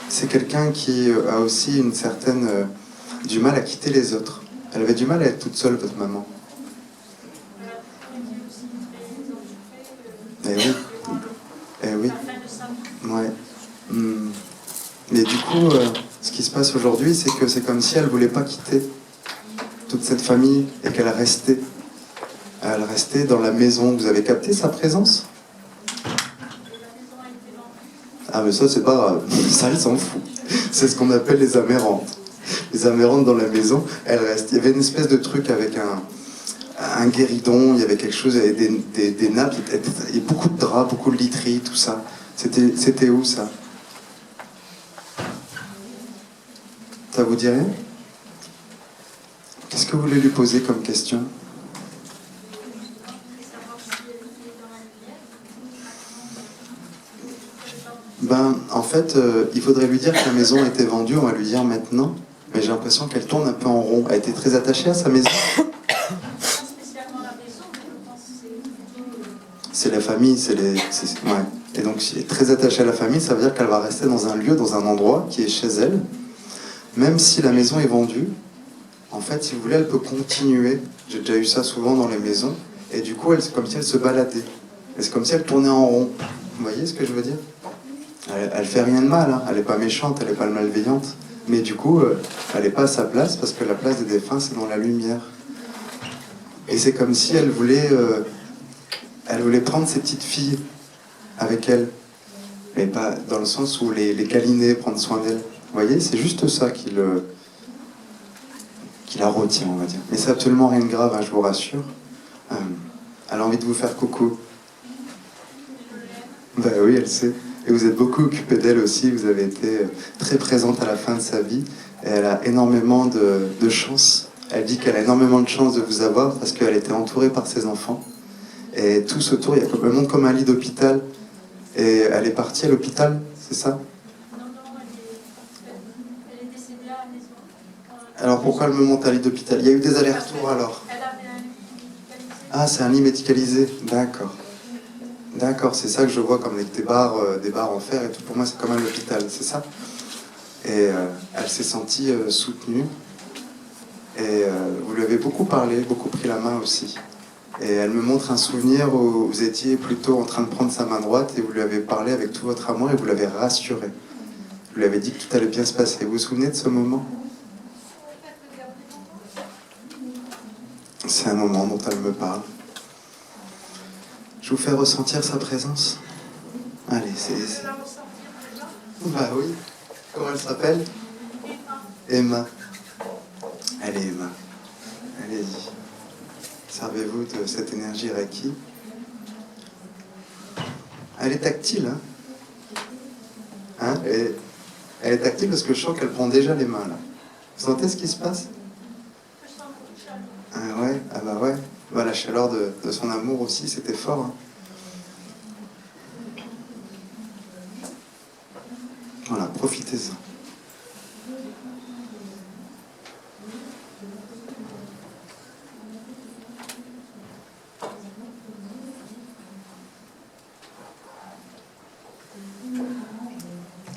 c'est quelqu'un qui a aussi une certaine... du mal à quitter les autres. Elle avait du mal à être toute seule, votre maman. Eh oui. Eh oui. Ouais. Mais du coup, ce qui se passe aujourd'hui, c'est que c'est comme si elle ne voulait pas quitter toute cette famille et qu'elle restait. Elle restait dans la maison. Vous avez capté sa présence? Ah mais ça c'est pas grave, ça elle s'en fout. C'est ce qu'on appelle les amérantes. Les amérantes dans la maison, elles restent. Il y avait une espèce de truc avec un guéridon, il y avait quelque chose, il y avait des nappes, il y a beaucoup de draps, beaucoup de literie, tout ça. C'était où ça? Ça vous dit rien? Qu'est-ce que vous voulez lui poser comme question? Ben, en fait, il faudrait lui dire que la maison a été vendue, on va lui dire maintenant. Mais j'ai l'impression qu'elle tourne un peu en rond. Elle était très attachée à sa maison. C'est la famille, ouais. Et donc, si elle est très attachée à la famille, ça veut dire qu'elle va rester dans un lieu, dans un endroit qui est chez elle. Même si la maison est vendue, en fait, si vous voulez, elle peut continuer. J'ai déjà eu ça souvent dans les maisons. Et du coup, c'est comme si elle se baladait. Et c'est comme si elle tournait en rond. Vous voyez ce que je veux dire? Elle fait rien de mal, hein. Elle n'est pas méchante, elle n'est pas malveillante. Mais du coup, elle n'est pas à sa place parce que la place des défunts, c'est dans la lumière. Et c'est comme si elle voulait prendre ses petites filles avec elle. Mais pas dans le sens où les câliner, prendre soin d'elles. Vous voyez, c'est juste ça qui la retient, on va dire. Mais c'est absolument rien de grave, hein, je vous rassure. Elle a envie de vous faire coucou. Ben oui, elle sait. Et vous êtes beaucoup occupé d'elle aussi. Vous avez été très présente à la fin de sa vie. Et elle a énormément de chance. Elle dit qu'elle a énormément de chance de vous avoir parce qu'elle était entourée par ses enfants. Et tout autour, il y a le monde comme un lit d'hôpital. Et elle est partie à l'hôpital, c'est ça? Non, elle est décédée à la maison. Alors pourquoi elle me monte à lit d'hôpital? Il y a eu des allers-retours alors? Elle avait un lit médicalisé. Ah, c'est un lit médicalisé, d'accord. D'accord, c'est ça que je vois comme des barres en fer et tout. Pour moi, c'est comme un hôpital, c'est ça? Et elle s'est sentie soutenue. Et vous lui avez beaucoup parlé, beaucoup pris la main aussi. Et elle me montre un souvenir où vous étiez plutôt en train de prendre sa main droite et vous lui avez parlé avec tout votre amour et vous l'avez rassurée. Vous lui avez dit que tout allait bien se passer. Vous vous souvenez de ce moment? C'est un moment dont elle me parle. Je vous fais ressentir sa présence. Allez, c'est... Bah oui. Comment elle s'appelle? Emma. Allez, Emma. Allez-y. Servez-vous de cette énergie Reiki. Elle est tactile, hein, elle est tactile parce que je sens qu'elle prend déjà les mains, là. Vous sentez ce qui se passe? Ah ouais, ah bah ouais. Bah, la chaleur de son amour aussi, c'était fort. Hein. Voilà, profitez-en.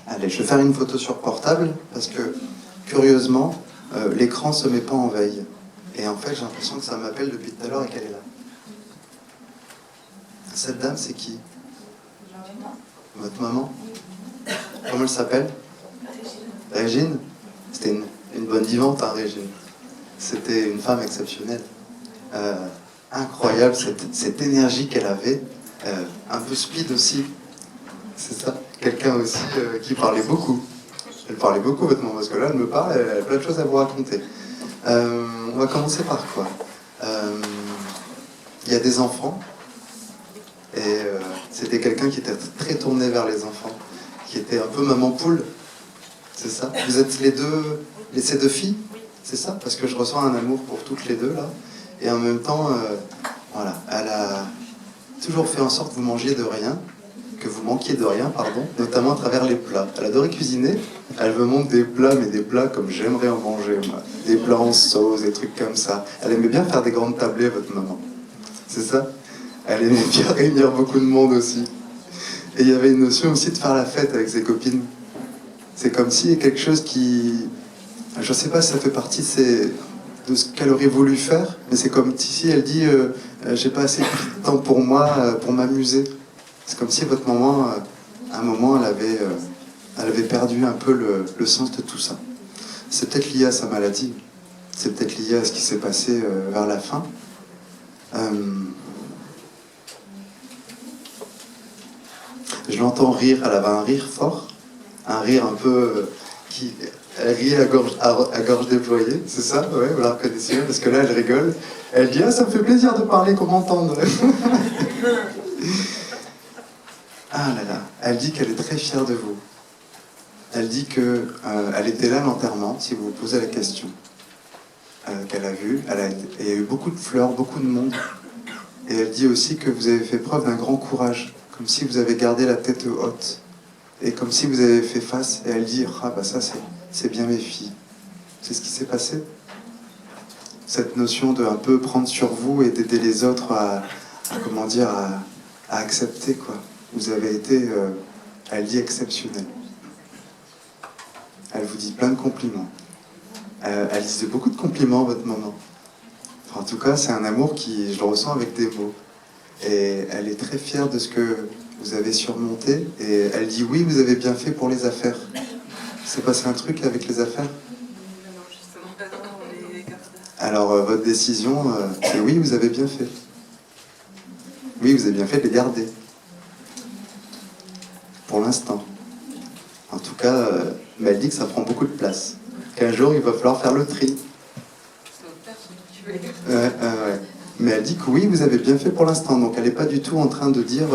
Allez, je vais faire une photo sur portable parce que, curieusement, l'écran ne se met pas en veille. Et en fait, j'ai l'impression que ça m'appelle depuis tout à l'heure et qu'elle est là. Cette dame, c'est qui? Votre maman? Comment elle s'appelle? Régine. C'était une bonne vivante, hein, Régine. C'était une femme exceptionnelle. Incroyable, cette énergie qu'elle avait. Un peu speed aussi. C'est ça. Quelqu'un aussi qui parlait beaucoup. Elle parlait beaucoup, votre maman, parce que là, elle me parle, elle a plein de choses à vous raconter. On va commencer par quoi? Il y a des enfants, et c'était quelqu'un qui était très tourné vers les enfants, qui était un peu maman poule, c'est ça? Vous êtes ces deux filles? C'est ça? Parce que je ressens un amour pour toutes les deux, là, et en même temps, voilà, elle a toujours fait en sorte que vous mangiez de rien, que vous manquiez de rien, pardon, notamment à travers les plats. Elle adorait cuisiner, elle me montre des plats, mais des plats comme j'aimerais en manger, moi. Des plats en sauce, des trucs comme ça. Elle aimait bien faire des grandes tablées, votre maman. C'est ça? Elle aimait bien réunir beaucoup de monde aussi. Et il y avait une notion aussi de faire la fête avec ses copines. C'est comme si il y a quelque chose qui... Je sais pas si ça fait partie de ce qu'elle aurait voulu faire, mais c'est comme si elle dit j'ai pas assez de temps pour moi, pour m'amuser. C'est comme si votre maman, à un moment, elle avait perdu un peu le sens de tout ça. C'est peut-être lié à sa maladie. C'est peut-être lié à ce qui s'est passé vers la fin. Je l'entends rire, elle avait un rire fort, un rire un peu qui... Elle rit à gorge déployée, c'est ça? Ouais, vous la reconnaissez, parce que là, elle rigole. Elle dit « Ah, ça me fait plaisir de parler, qu'on m'entende !» Ah là là, elle dit qu'elle est très fière de vous. Elle dit qu'elle était là à l'enterrement, si vous vous posez la question, qu'elle a vu. Il y a eu beaucoup de fleurs, beaucoup de monde. Et elle dit aussi que vous avez fait preuve d'un grand courage, comme si vous avez gardé la tête haute. Et comme si vous avez fait face, et elle dit, ah bah ça c'est bien mes filles. C'est ce qui s'est passé. Cette notion de un peu prendre sur vous et d'aider les autres comment dire, à accepter, quoi. Vous avez été, elle dit, exceptionnel. Elle vous dit plein de compliments. Elle disait beaucoup de compliments, votre maman. Enfin, en tout cas, c'est un amour qui, je le ressens avec des mots. Et elle est très fière de ce que vous avez surmonté. Et elle dit, oui, vous avez bien fait pour les affaires. C'est passé un truc avec les affaires? Non, justement, on les garde. Alors, votre décision, c'est oui, vous avez bien fait. Oui, vous avez bien fait de les garder. Pour l'instant. En tout cas, mais elle dit que ça prend beaucoup de place. Qu'un jour, il va falloir faire le tri. Ouais. Mais elle dit que oui, vous avez bien fait pour l'instant. Donc elle n'est pas du tout en train de dire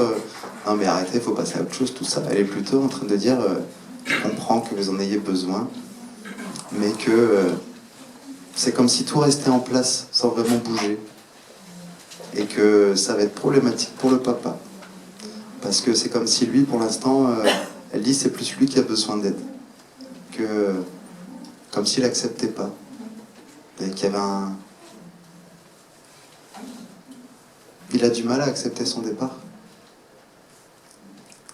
non mais arrêtez, il faut passer à autre chose, tout ça. Elle est plutôt en train de dire je comprends que vous en ayez besoin, mais que c'est comme si tout restait en place sans vraiment bouger. Et que ça va être problématique pour le papa. Parce que c'est comme si lui, pour l'instant, elle dit c'est plus lui qui a besoin d'aide. Comme s'il n'acceptait pas. Et qu'il y avait un... Il a du mal à accepter son départ.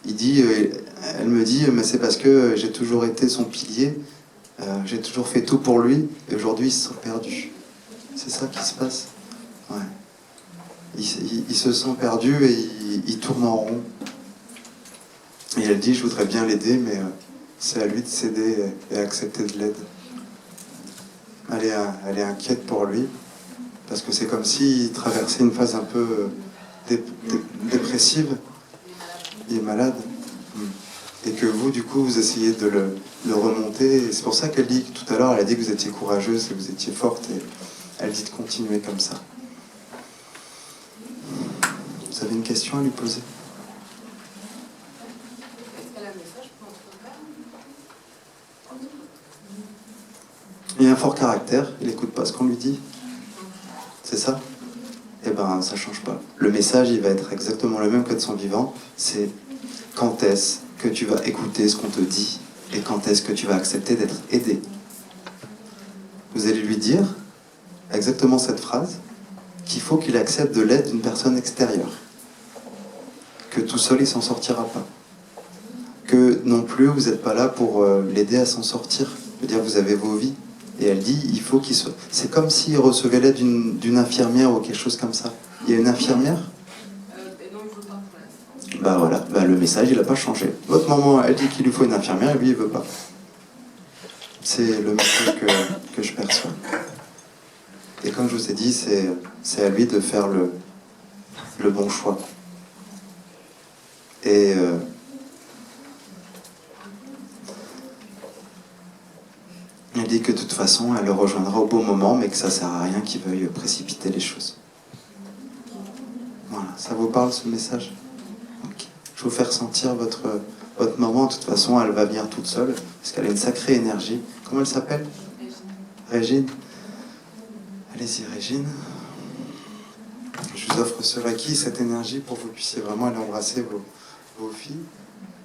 Il dit, elle me dit, mais c'est parce que j'ai toujours été son pilier, j'ai toujours fait tout pour lui, et aujourd'hui il se sent perdu. C'est ça qui se passe. Ouais. Il se sent perdu et il tourne en rond. Et elle dit, je voudrais bien l'aider, mais c'est à lui de céder et accepter de l'aide. Elle est inquiète pour lui, parce que c'est comme s'il traversait une phase un peu dépressive. Il est malade. Et que vous, du coup, vous essayez de le remonter. Et c'est pour ça qu'elle dit, tout à l'heure, elle a dit que vous étiez courageuse et que vous étiez forte. Et elle dit de continuer comme ça. Vous avez une question à lui poser? Est-ce qu'elle a un message pour notre père? Il a un fort caractère, il n'écoute pas ce qu'on lui dit. C'est ça? Eh ben, ça change pas. Le message, il va être exactement le même que de son vivant. C'est quand est-ce que tu vas écouter ce qu'on te dit et quand est-ce que tu vas accepter d'être aidé. Vous allez lui dire exactement cette phrase, qu'il faut qu'il accepte de l'aide d'une personne extérieure. Que tout seul, il s'en sortira pas. Que non plus, vous n'êtes pas là pour l'aider à s'en sortir. Je veux dire, vous avez vos vies. Et elle dit, il faut qu'il soit... C'est comme s'il recevait l'aide d'une infirmière ou quelque chose comme ça. Il y a une infirmière? Non, il ne veut pas pour l'instant. Bah voilà, bah, le message, il n'a pas changé. Votre maman, elle dit qu'il lui faut une infirmière et lui, il veut pas. C'est le message que je perçois. Et comme je vous ai dit, c'est à lui de faire le bon choix. Et... elle dit que de toute façon, elle le rejoindra au bon moment, mais que ça ne sert à rien qu'il veuille précipiter les choses. Voilà, ça vous parle ce message? Okay. Je vous fais ressentir votre maman. De toute façon, elle va venir toute seule, parce qu'elle a une sacrée énergie. Comment elle s'appelle? Régine. Allez-y, Régine. Je vous offre ce requis, cette énergie, pour que vous puissiez vraiment aller embrasser vos filles.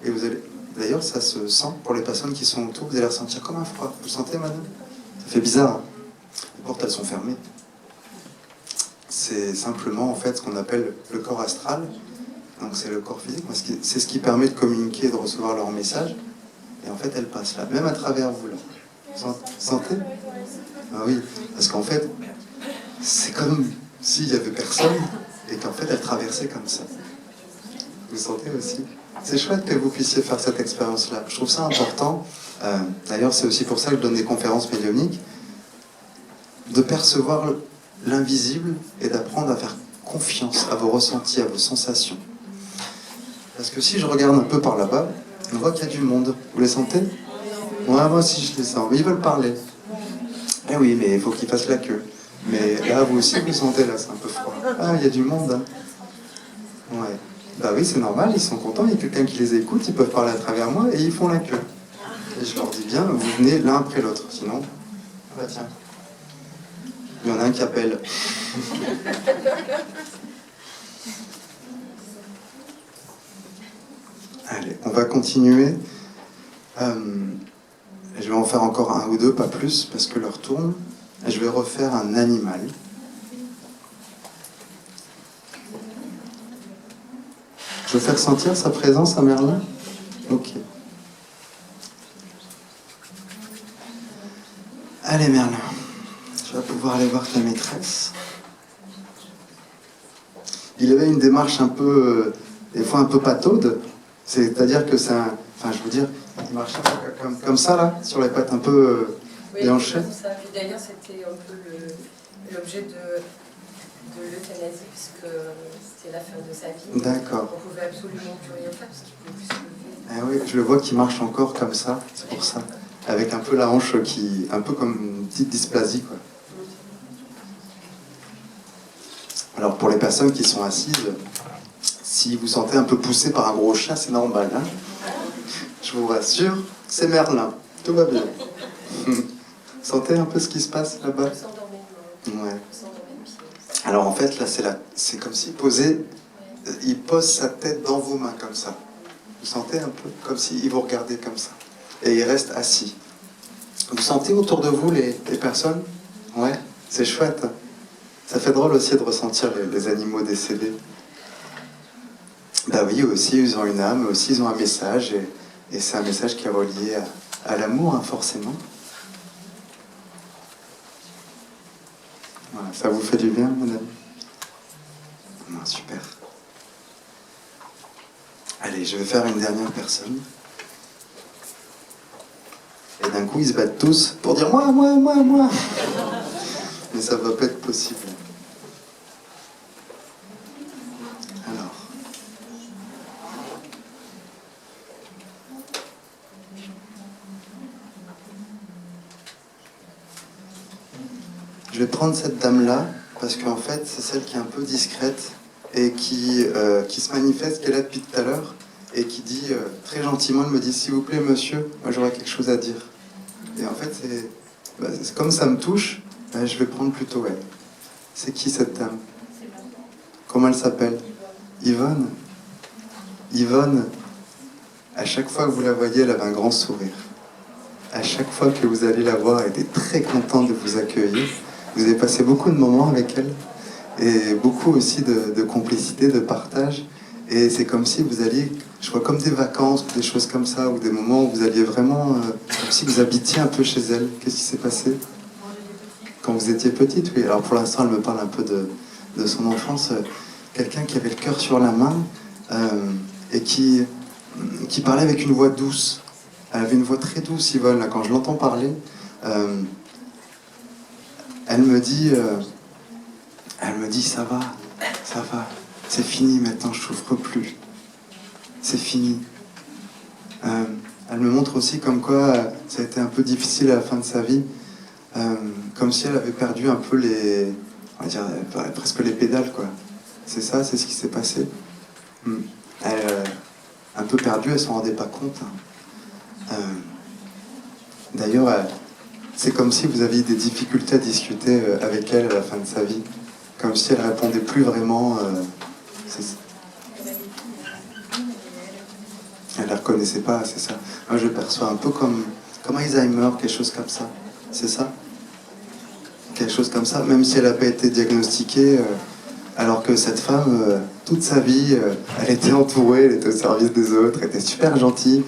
Et vous allez... D'ailleurs, ça se sent pour les personnes qui sont autour. Vous allez ressentir comme un froid. Vous le sentez, madame? Ça fait bizarre, hein? Les portes, elles sont fermées. C'est simplement, en fait, ce qu'on appelle le corps astral. Donc, c'est le corps physique. C'est ce qui permet de communiquer et de recevoir leurs messages. Et en fait, elles passent là, même à travers vous, là. Vous sentez? Ah oui, parce qu'en fait, c'est comme s'il n'y avait personne et qu'en fait, elles traversaient comme ça. Vous sentez aussi? C'est chouette que vous puissiez faire cette expérience-là. Je trouve ça important. D'ailleurs, c'est aussi pour ça que je donne des conférences médiumniques. De percevoir l'invisible et d'apprendre à faire confiance à vos ressentis, à vos sensations. Parce que si je regarde un peu par là-bas, on voit qu'il y a du monde. Vous les sentez? Ouais, moi aussi je les sens. Mais ils veulent parler. Eh oui, mais il faut qu'ils fassent la queue. Mais là, vous aussi, vous sentez, là, c'est un peu froid. Ah, il y a du monde. Hein. Ouais. Bah oui, c'est normal, ils sont contents, il y a quelqu'un qui les écoute, ils peuvent parler à travers moi et ils font la queue. Et je leur dis bien, vous venez l'un après l'autre, sinon... Ah bah tiens, il y en a un qui appelle. Allez, on va continuer. Je vais en faire encore un ou deux, pas plus, parce que l'heure tourne. Et je vais refaire un animal. Je veux faire sentir sa présence à Merlin? Ok. Allez Merlin, tu vas pouvoir aller voir ta maîtresse. Il avait une démarche un peu, des fois un peu pataude. C'est-à-dire que c'est un... Enfin, je veux dire, il marche un peu comme ça, là, sur les pattes un peu déhanchées. Oui, ça. Puis d'ailleurs, c'était un peu l'objet de l'euthanasie, puisque c'était la fin de sa vie. D'accord. On pouvait absolument plus rien faire, parce qu'il ne pouvait plus se lever. Ah oui, je le vois qui marche encore comme ça, c'est pour ça. Avec un peu la hanche qui... un peu comme une petite dysplasie, quoi. Alors, pour les personnes qui sont assises, si vous sentez un peu poussé par un gros chat, c'est normal, hein. Je vous rassure, c'est Merlin. Tout va bien. Sentez un peu ce qui se passe là-bas? Ouais. Alors en fait, là, c'est comme s'il posait... Il pose sa tête dans vos mains, comme ça. Vous sentez un peu comme s'il vous regardait comme ça. Et il reste assis. Vous sentez autour de vous les personnes? Ouais, c'est chouette. Ça fait drôle aussi de ressentir les animaux décédés. Bah oui, eux aussi, ils ont une âme, eux aussi, ils ont un message. Et c'est un message qui est relié à l'amour, hein, forcément. Voilà, ça vous fait du bien, madame? Ah, super. Allez, je vais faire une dernière personne. Et d'un coup, ils se battent tous pour dire « moi, moi, moi, moi ». Mais ça va pas être possible. Alors. Je vais prendre cette dame-là, parce qu'en fait, c'est celle qui est un peu discrète et qui se manifeste, qui est là depuis tout à l'heure, et qui dit, très gentiment, elle me dit « S'il vous plaît, monsieur, moi j'aurais quelque chose à dire ». Et en fait, c'est comme ça me touche, je vais prendre plutôt elle. C'est qui cette dame? Comment elle s'appelle? Yvonne. Yvonne, à chaque fois que vous la voyez, elle avait un grand sourire. À chaque fois que vous allez la voir, elle était très contente de vous accueillir. Vous avez passé beaucoup de moments avec elle et beaucoup aussi de complicité, de partage. Et c'est comme si vous alliez, je vois comme des vacances, des choses comme ça, ou des moments où vous alliez vraiment, comme si vous habitiez un peu chez elle. Qu'est-ce qui s'est passé? Quand vous étiez petite, oui. Alors pour l'instant, elle me parle un peu de son enfance. Quelqu'un qui avait le cœur sur la main et qui parlait avec une voix douce. Elle avait une voix très douce, Yvonne. Là, quand je l'entends parler, elle me dit, ça va, c'est fini maintenant, je souffre plus. C'est fini. Elle me montre aussi comme quoi ça a été un peu difficile à la fin de sa vie. Comme si elle avait perdu un peu on va dire, presque les pédales, quoi. C'est ça, c'est ce qui s'est passé. Elle, un peu perdue, elle s'en rendait pas compte. D'ailleurs, c'est comme si vous aviez des difficultés à discuter avec elle à la fin de sa vie. Comme si elle répondait plus vraiment. Elle ne la reconnaissait pas, c'est ça. Moi, je le perçois un peu comme Alzheimer, quelque chose comme ça. C'est ça? Quelque chose comme ça, même si elle n'a pas été diagnostiquée, alors que cette femme, toute sa vie, elle était entourée, elle était au service des autres, elle était super gentille.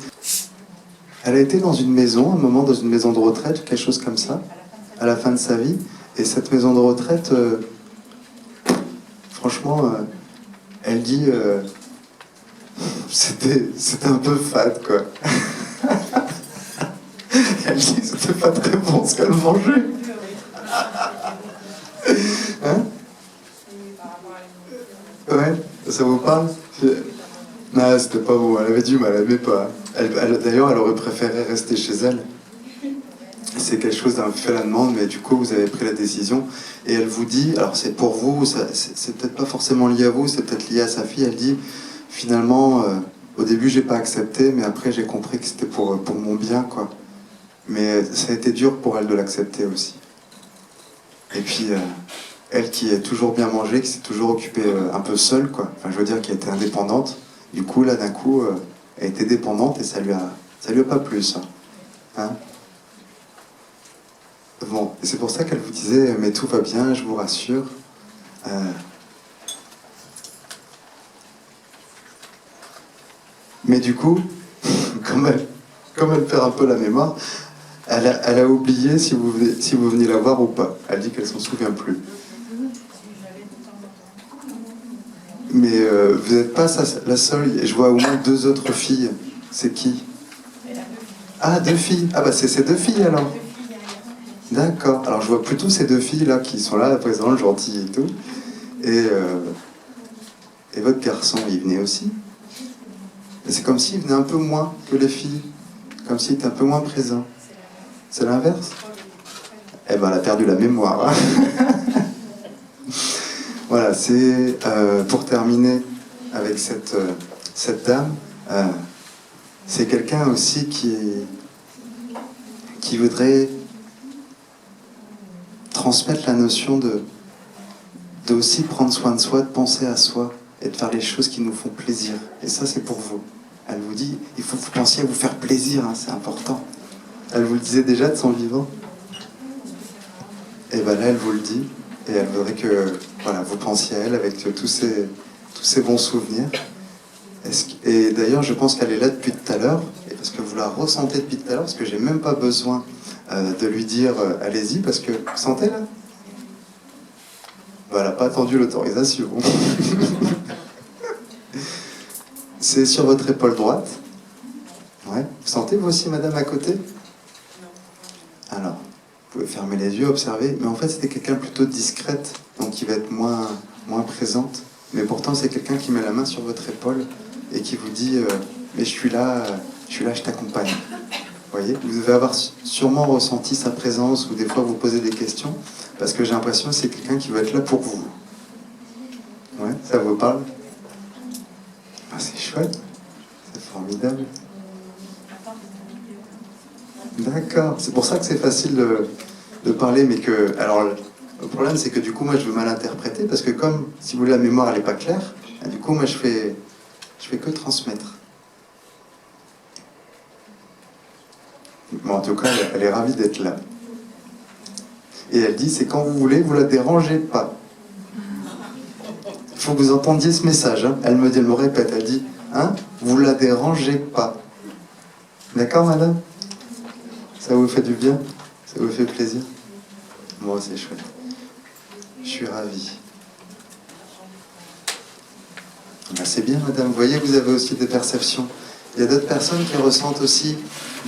Elle a été dans une maison, un moment dans une maison de retraite, quelque chose comme ça, à la fin de sa vie. Et cette maison de retraite, franchement, elle dit, c'était un peu fade, quoi. Elle dit, c'était pas très bon ce qu'elle mangeait. Hein? Ouais, ça vous parle? Non, c'était pas bon, elle avait du mal, elle aimait pas. D'ailleurs, elle aurait préféré rester chez elle. C'est quelque chose d'un fait la demande, mais du coup, vous avez pris la décision. Et elle vous dit, alors c'est pour vous, c'est peut-être pas forcément lié à vous, c'est peut-être lié à sa fille. Elle dit, finalement, au début, j'ai pas accepté, mais après, j'ai compris que c'était pour mon bien, quoi. Mais ça a été dur pour elle de l'accepter aussi. Et puis, elle qui est toujours bien mangée, qui s'est toujours occupée un peu seule, quoi. Enfin, je veux dire, qui était indépendante. Du coup, là, d'un coup, elle était dépendante et ça lui Ça lui a pas plu, ça. Hein? Bon, et c'est pour ça qu'elle vous disait, mais tout va bien, je vous rassure. Mais du coup, comme elle perd un peu la mémoire, elle a oublié si vous veniez la voir ou pas. Elle dit qu'elle s'en souvient plus. Mais vous n'êtes pas la seule. Et je vois au moins 2 autres filles. C'est qui? Ah, 2 filles. Ah bah c'est ces 2 filles alors. D'accord. Alors je vois plutôt ces 2 filles là qui sont là, présentes, gentilles et tout. Et votre garçon, il venait aussi. Et c'est comme s'il venait un peu moins que les filles. Comme s'il était un peu moins présent. C'est l'inverse? Eh ben, elle a perdu la mémoire. Hein. Voilà, c'est pour terminer avec cette dame. C'est quelqu'un aussi qui voudrait transmettre la notion de aussi prendre soin de soi, de penser à soi et de faire les choses qui nous font plaisir. Et ça, c'est pour vous. Elle vous dit, il faut que vous pensiez à vous faire plaisir, hein, c'est important. Elle vous le disait déjà de son vivant. Et bien là, elle vous le dit. Et elle voudrait que voilà, vous pensiez à elle avec tous ces bons souvenirs. Et d'ailleurs, je pense qu'elle est là depuis tout à l'heure. Et parce que vous la ressentez depuis tout à l'heure, parce que j'ai même pas besoin de lui dire allez-y, parce que vous sentez là? Elle n'a pas attendu l'autorisation. C'est sur votre épaule droite. Ouais. Vous sentez vous aussi, madame, à côté? Alors, vous pouvez fermer les yeux, observer. Mais en fait, c'était quelqu'un plutôt discrète, donc qui va être moins présente. Mais pourtant, c'est quelqu'un qui met la main sur votre épaule et qui vous dit mais je suis là, je t'accompagne. Vous voyez? Vous devez avoir sûrement ressenti sa présence ou des fois vous posez des questions parce que j'ai l'impression que c'est quelqu'un qui va être là pour vous. Ouais, ça vous parle? Ah, c'est chouette, c'est formidable. D'accord, c'est pour ça que c'est facile de parler, mais que... Alors, le problème, c'est que du coup, moi, je veux mal interpréter, parce que comme, si vous voulez, la mémoire, elle n'est pas claire, du coup, moi, je fais que transmettre. Bon, en tout cas, elle est ravie d'être là. Et elle dit, c'est quand vous voulez, vous la dérangez pas. Il faut que vous entendiez ce message. Hein. Elle me répète, elle dit, hein, vous la dérangez pas. D'accord, madame? Ça vous fait du bien? Ça vous fait plaisir? Moi, c'est chouette. Je suis ravi. Ben, c'est bien, madame. Vous voyez, vous avez aussi des perceptions. Il y a d'autres personnes qui ressentent aussi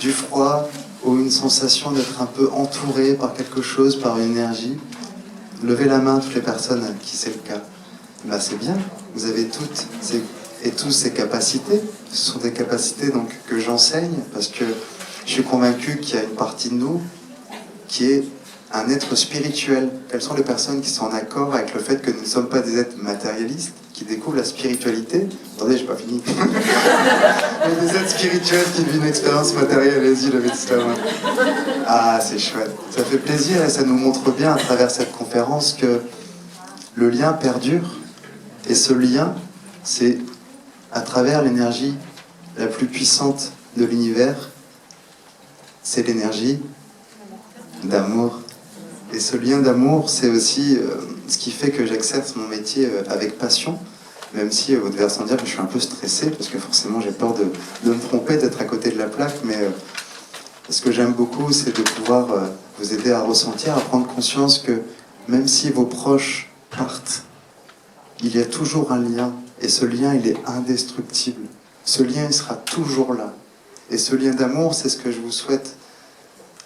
du froid ou une sensation d'être un peu entouré par quelque chose, par une énergie. Levez la main, toutes les personnes à qui c'est le cas. Ben, c'est bien. Vous avez toutes et tous ces capacités. Ce sont des capacités donc, que j'enseigne parce que je suis convaincu qu'il y a une partie de nous qui est un être spirituel. Quelles sont les personnes qui sont en accord avec le fait que nous ne sommes pas des êtres matérialistes, qui découvrent la spiritualité? Attendez, j'ai pas fini. Il y a des êtres spirituels qui vivent une expérience matérielle. Allez-y, levez toute la main. Ah, c'est chouette. Ça fait plaisir et ça nous montre bien à travers cette conférence que le lien perdure. Et ce lien, c'est à travers l'énergie la plus puissante de l'univers, c'est l'énergie d'amour. Et ce lien d'amour, c'est aussi ce qui fait que j'exerce mon métier avec passion, même si vous devez ressentir que je suis un peu stressé, parce que forcément j'ai peur de me tromper, d'être à côté de la plaque, mais ce que j'aime beaucoup, c'est de pouvoir vous aider à ressentir, à prendre conscience que même si vos proches partent, il y a toujours un lien, et ce lien, il est indestructible. Ce lien, il sera toujours là. Et ce lien d'amour, c'est ce que je vous souhaite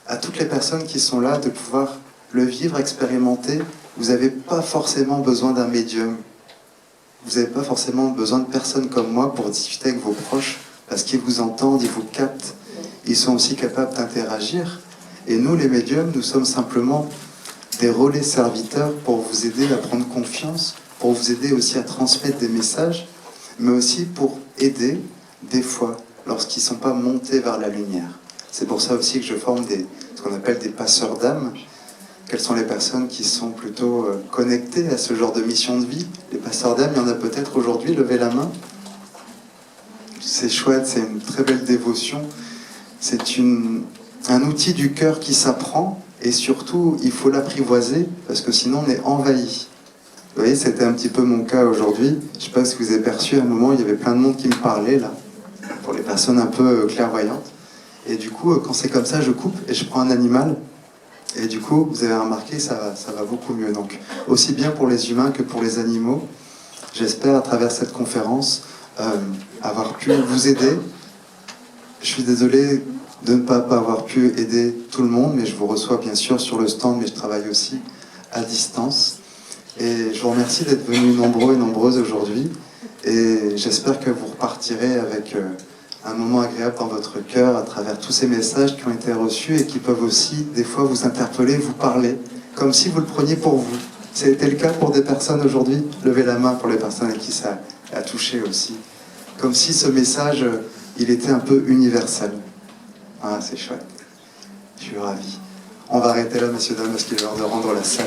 à toutes les personnes qui sont là, de pouvoir le vivre, expérimenter. Vous n'avez pas forcément besoin d'un médium. Vous n'avez pas forcément besoin de personnes comme moi pour discuter avec vos proches, parce qu'ils vous entendent, ils vous captent. Ils sont aussi capables d'interagir. Et nous, les médiums, nous sommes simplement des relais serviteurs pour vous aider à prendre confiance, pour vous aider aussi à transmettre des messages, mais aussi pour aider, des fois, lorsqu'ils ne sont pas montés vers la lumière. C'est pour ça aussi que je forme ce qu'on appelle des passeurs d'âme. Quelles sont les personnes qui sont plutôt connectées à ce genre de mission de vie? Les passeurs d'âme, il y en a peut-être aujourd'hui, levez la main. C'est chouette, c'est une très belle dévotion. c'est un outil du cœur qui s'apprend, et surtout, il faut l'apprivoiser, parce que sinon on est envahi. Vous voyez, c'était un petit peu mon cas aujourd'hui. Je ne sais pas si vous avez perçu, à un moment, il y avait plein de monde qui me parlait, là, pour les personnes un peu clairvoyantes. Et du coup, quand c'est comme ça, je coupe et je prends un animal. Et du coup, vous avez remarqué, ça va beaucoup mieux. Donc, aussi bien pour les humains que pour les animaux, j'espère, à travers cette conférence, avoir pu vous aider. Je suis désolé de ne pas avoir pu aider tout le monde, mais je vous reçois bien sûr sur le stand, mais je travaille aussi à distance. Et je vous remercie d'être venus nombreux et nombreuses aujourd'hui. Et j'espère que vous repartirez avec un moment agréable dans votre cœur à travers tous ces messages qui ont été reçus et qui peuvent aussi, des fois, vous interpeller, vous parler, comme si vous le preniez pour vous. C'était le cas pour des personnes aujourd'hui. Levez la main pour les personnes à qui ça a touché aussi. Comme si ce message, il était un peu universel. Ah, c'est chouette. Je suis ravi. On va arrêter là, messieurs, dames, parce qu'il est l'heure de rendre la salle.